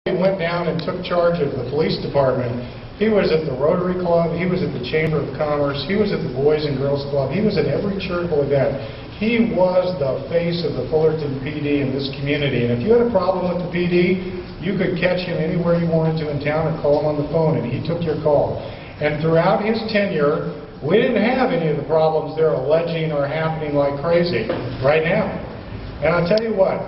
He went down and took charge of the police department. He was at the Rotary Club, he was at the Chamber of Commerce, he was at the Boys and Girls Club, he was at every charitable event. He was the face of the Fullerton PD in this community, and if you had a problem with the PD, you could catch him anywhere you wanted to in town or call him on the phone, and he took your call. And throughout his tenure, we didn't have any of the problems they're alleging are happening like crazy right now. And I'll tell you what,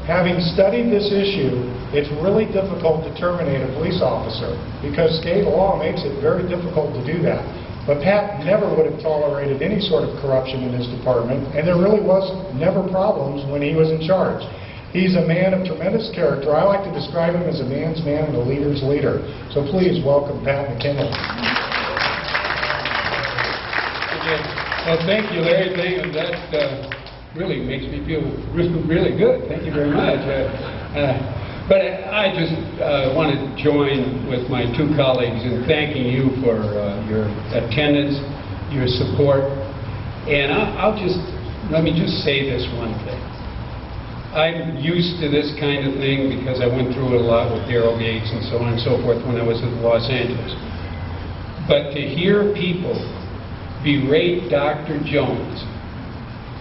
having studied this issue, it's really difficult to terminate a police officer because state law makes it very difficult to do that. But Pat never would have tolerated any sort of corruption in his department, and there really was never problems when he was in charge. He's a man of tremendous character. I like to describe him as a man's man and a leader's leader. So please welcome Pat McKinley. Well, thank you, Larry. That really makes me feel really good. Thank you very much. But I just want to join with my two colleagues in thanking you for your attendance, your support. And let me just say this one thing. I'm used to this kind of thing because I went through it a lot with Daryl Gates and so on and so forth when I was in Los Angeles. But to hear people berate Dr. Jones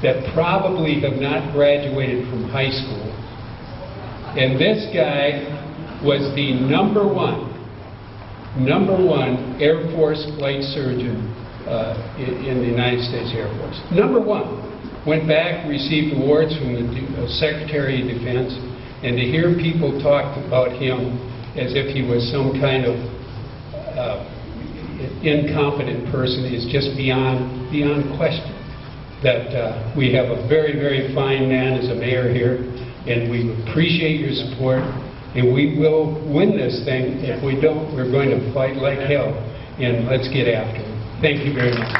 that probably have not graduated from high school, and this guy was the number one Air Force flight surgeon in the United States Air Force. Number one. Went back, received awards from the Secretary of Defense, and to hear people talk about him as if he was some kind of incompetent person is just beyond question. That we have a very, very fine man as a mayor here, and we appreciate your support, and we will win this thing. If we don't, we're going to fight like hell, and let's get after it. Thank you very much.